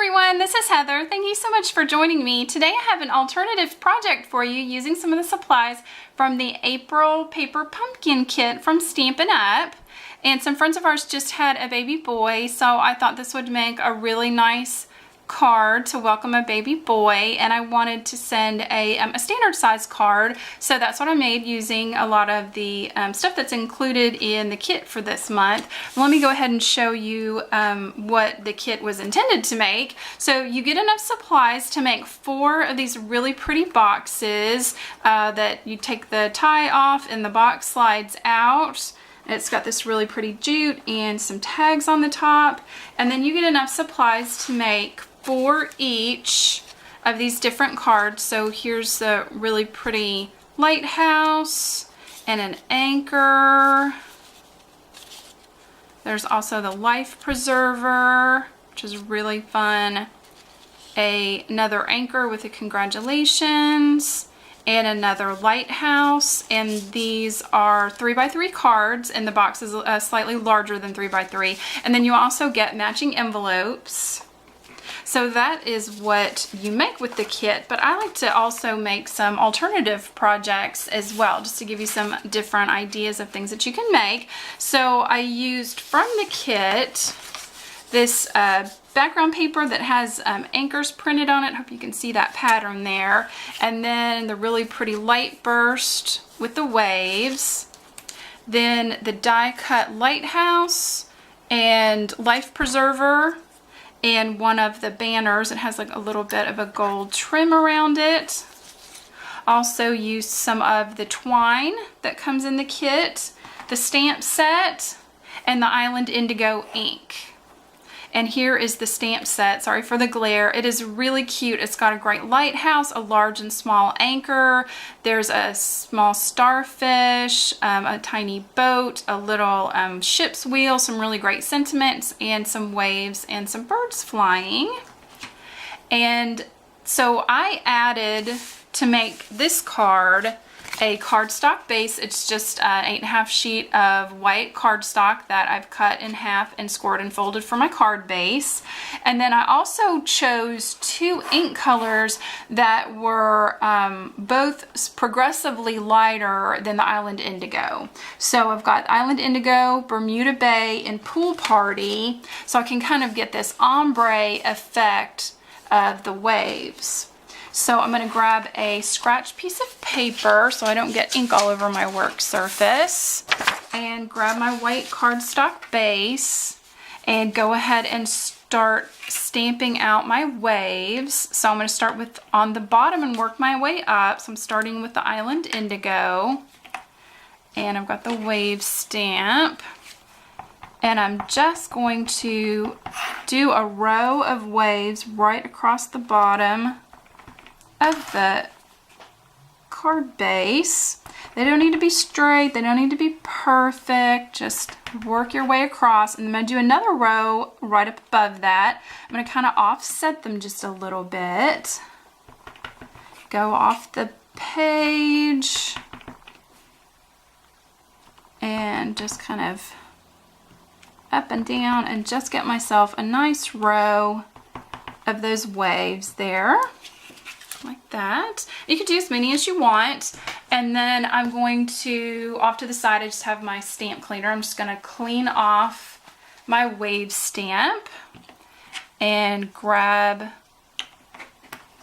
everyone, this is Heather. Thank you so much for joining me. Today I have an alternative project for you using some of the supplies from the April Paper Pumpkin Kit from Stampin' Up. And some friends of ours just had a baby boy, so I thought this would make a really nice card to welcome a baby boy, and I wanted to send a standard size card, so that's what I made using a lot of the stuff that's included in the kit for this month. Let me go ahead and show you what the kit was intended to make. So you get enough supplies to make 4 of these really pretty boxes that you take the tie off and the box slides out. It's got this really pretty jute and some tags on the top, and then you get enough supplies to make 4 each of these different cards. So here's the really pretty lighthouse and an anchor. There's also the life preserver, which is really fun. Another anchor with a congratulations, and another lighthouse. And these are 3x3 cards, and the box is slightly larger than 3x3. And then you also get matching envelopes. So that is what you make with the kit, but I like to also make some alternative projects as well, just to give you some different ideas of things that you can make. So I used from the kit this background paper that has anchors printed on it. Hope you can see that pattern there. And then the really pretty light burst with the waves. Then the die cut lighthouse and life preserver, and one of the banners. It has like a little bit of a gold trim around it. Also used some of the twine that comes in the kit, the stamp set, and the Island Indigo ink. And here is the stamp set. Sorry for the glare. It is really cute. It's got a great lighthouse, a large and small anchor. There's a small starfish, a tiny boat, a little ship's wheel, some really great sentiments, and some waves and some birds flying. And so I added, to make this card, a cardstock base. It's just an 8.5 sheet of white cardstock that I've cut in half and scored and folded for my card base. And then I also chose 2 ink colors that were both progressively lighter than the Island Indigo. So I've got Island Indigo, Bermuda Bay, and Pool Party, so I can kind of get this ombre effect of the waves. So I'm going to grab a scratch piece of paper so I don't get ink all over my work surface, and grab my white cardstock base and go ahead and start stamping out my waves. So I'm going to start with on the bottom and work my way up. So I'm starting with the Island Indigo, and I've got the wave stamp, and I'm just going to do a row of waves right across the bottom of the card base. They don't need to be straight, they don't need to be perfect, just work your way across. And I'm going to do another row right up above that. I'm going to kind of offset them just a little bit, go off the page, and just kind of up and down, and just get myself a nice row of those waves there. Like that. You could do as many as you want. And then I'm going to, off to the side, I just have my stamp cleaner. I'm just going to clean off my wave stamp and grab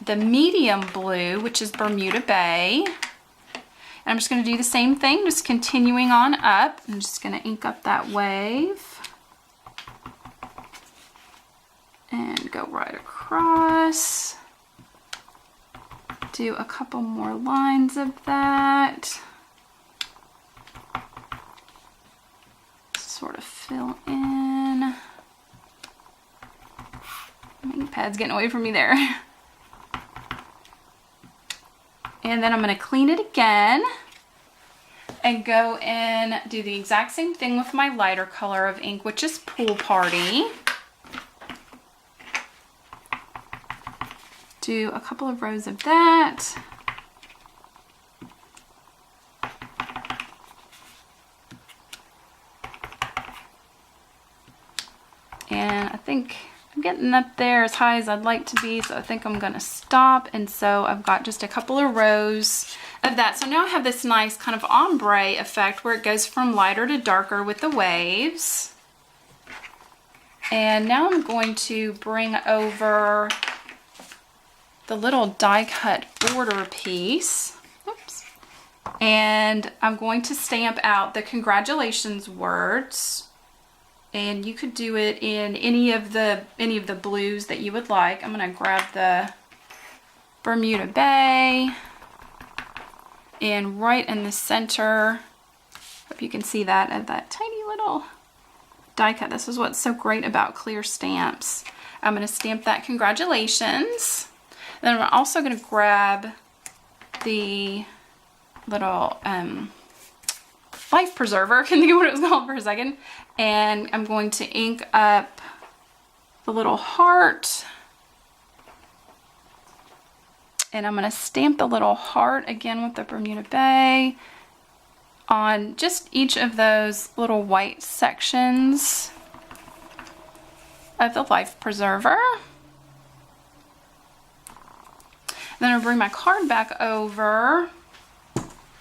the medium blue, which is Bermuda Bay. And I'm just going to do the same thing, just continuing on up. I'm just going to ink up that wave and go right across. Do a couple more lines of that. Sort of fill in. My ink pad's getting away from me there. And then I'm going to clean it again and go in, do the exact same thing with my lighter color of ink, which is Pool Party. Do a couple of rows of that. And I think I'm getting up there as high as I'd like to be, so I think I'm gonna stop. And so I've got just a couple of rows of that. So now I have this nice kind of ombre effect where it goes from lighter to darker with the waves. And now I'm going to bring over the little die cut border piece. Oops. And I'm going to stamp out the congratulations words. And you could do it in any of the blues that you would like. I'm going to grab the Bermuda Bay, and right in the center, hope you can see that, of that tiny little die cut. This is what's so great about clear stamps. I'm going to stamp that congratulations. Then I'm also going to grab the little life preserver. I couldn't think of what it was called for a second. And I'm going to ink up the little heart. And I'm going to stamp the little heart again with the Bermuda Bay on just each of those little white sections of the life preserver. Then I'll bring my card back over,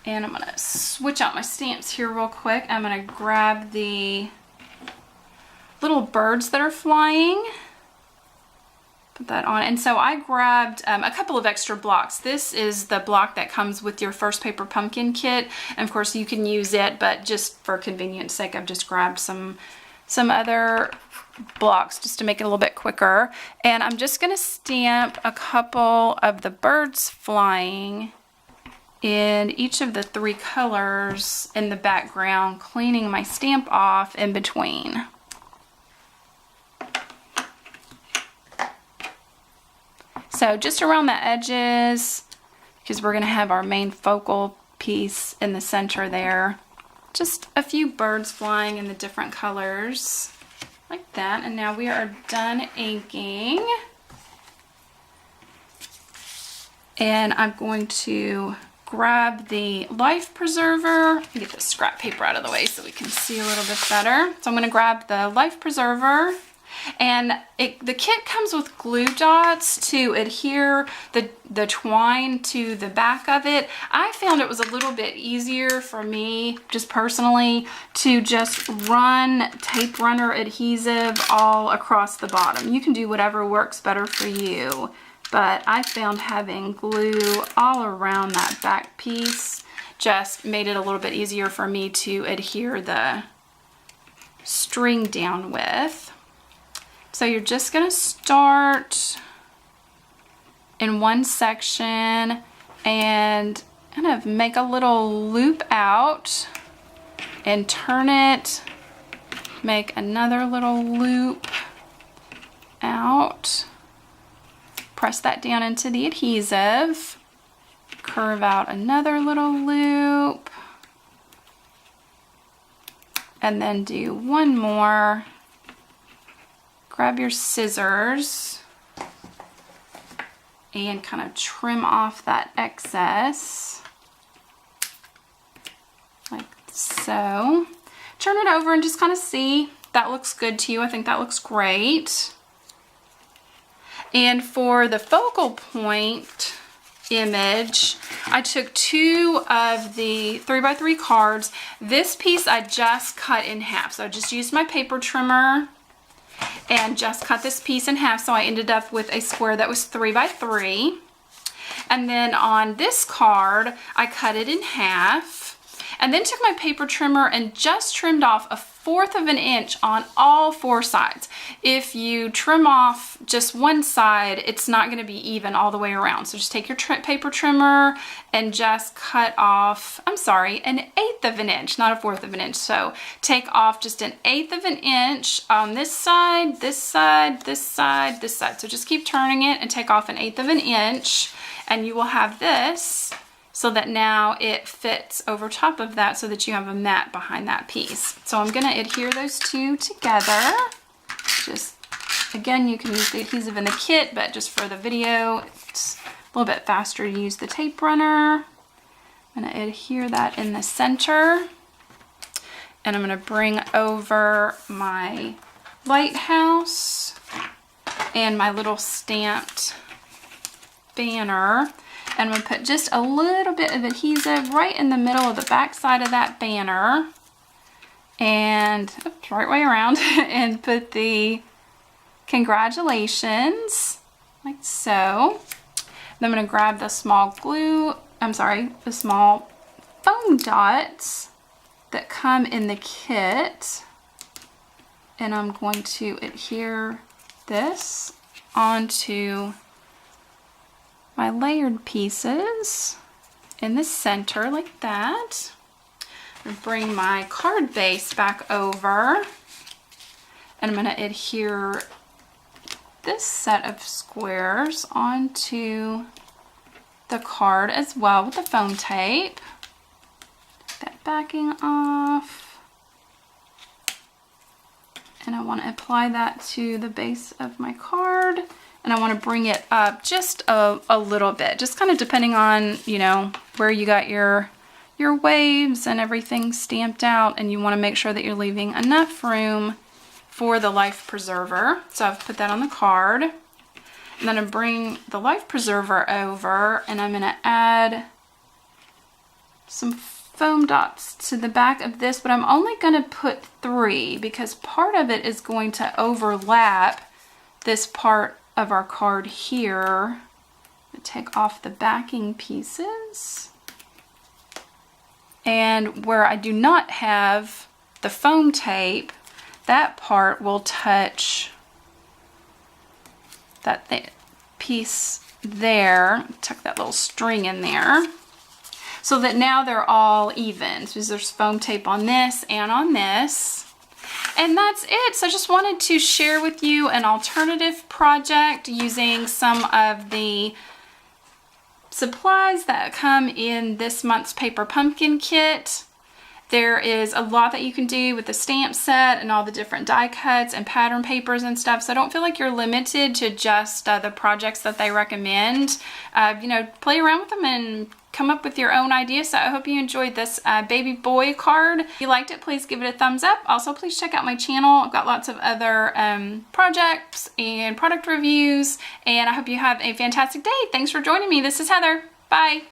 and I'm going to switch out my stamps here real quick. I'm going to grab the little birds that are flying. Put that on. And so I grabbed a couple of extra blocks. This is the block that comes with your first paper pumpkin kit. And of course you can use it, but just for convenience sake, I've just grabbed some other blocks just to make it a little bit quicker. And I'm just going to stamp a couple of the birds flying in each of the 3 colors in the background, cleaning my stamp off in between. So just around the edges, because we're going to have our main focal piece in the center there. Just a few birds flying in the different colors, like that. And now we are done inking. And I'm going to grab the life preserver. Get the scrap paper out of the way so we can see a little bit better. So I'm going to grab the life preserver. And the kit comes with glue dots to adhere the twine to the back of it. I found it was a little bit easier for me, just personally, to just run tape runner adhesive all across the bottom. You can do whatever works better for you, but I found having glue all around that back piece just made it a little bit easier for me to adhere the string down with. So you're just going to start in one section and kind of make a little loop out and turn it, make another little loop out, press that down into the adhesive, curve out another little loop, and then do one more. Grab your scissors and kind of trim off that excess, like so. Turn it over and just kind of see if that looks good to you. I think that looks great. And for the focal point image, I took 2 of the 3x3 cards. This piece I just cut in half. So I just used my paper trimmer and just cut this piece in half, so I ended up with a square that was 3x3. And then on this card, I cut it in half, and then took my paper trimmer and just trimmed off 1/4 of an inch on all 4 sides. If you trim off just one side, it's not going to be even all the way around. So just take your paper trimmer and just cut off, I'm sorry, 1/8 of an inch, not 1/4 of an inch. So take off just 1/8 of an inch on this side, this side, this side, this side. So just keep turning it and take off 1/8 of an inch, and you will have this, so that now it fits over top of that so that you have a mat behind that piece. So I'm gonna adhere those 2 together. Just, again, you can use the adhesive in the kit, but just for the video, it's a little bit faster to use the tape runner. I'm gonna adhere that in the center. And I'm gonna bring over my lighthouse. and my little stamped banner. And I'm going to put just a little bit of adhesive right in the middle of the back side of that banner. And oops, right way around. And put the congratulations, like so. Then I'm going to grab the small the small foam dots that come in the kit. And I'm going to adhere this onto my layered pieces in the center like that. Bring my card base back over, and I'm going to adhere this set of squares onto the card as well with the foam tape. Take that backing off, and I want to apply that to the base of my card. And I want to bring it up just a little bit, just kind of depending on, you know, where you got your waves and everything stamped out, and you want to make sure that you're leaving enough room for the life preserver. So I've put that on the card. And then I bring the life preserver over, and I'm going to add some foam dots to the back of this, but I'm only going to put 3 because part of it is going to overlap this part of our card here. Take off the backing pieces. And where I do not have the foam tape, that part will touch that piece there. Tuck that little string in there so that now they're all even. So there's foam tape on this and on this. And that's it. So I just wanted to share with you an alternative project using some of the supplies that come in this month's Paper Pumpkin kit. There is a lot that you can do with the stamp set and all the different die cuts and pattern papers and stuff. So I don't feel like you're limited to just the projects that they recommend. You know, play around with them and come up with your own ideas. So I hope you enjoyed this baby boy card. If you liked it, please give it a thumbs up. Also, please check out my channel. I've got lots of other projects and product reviews, and I hope you have a fantastic day. Thanks for joining me. This is Heather. Bye.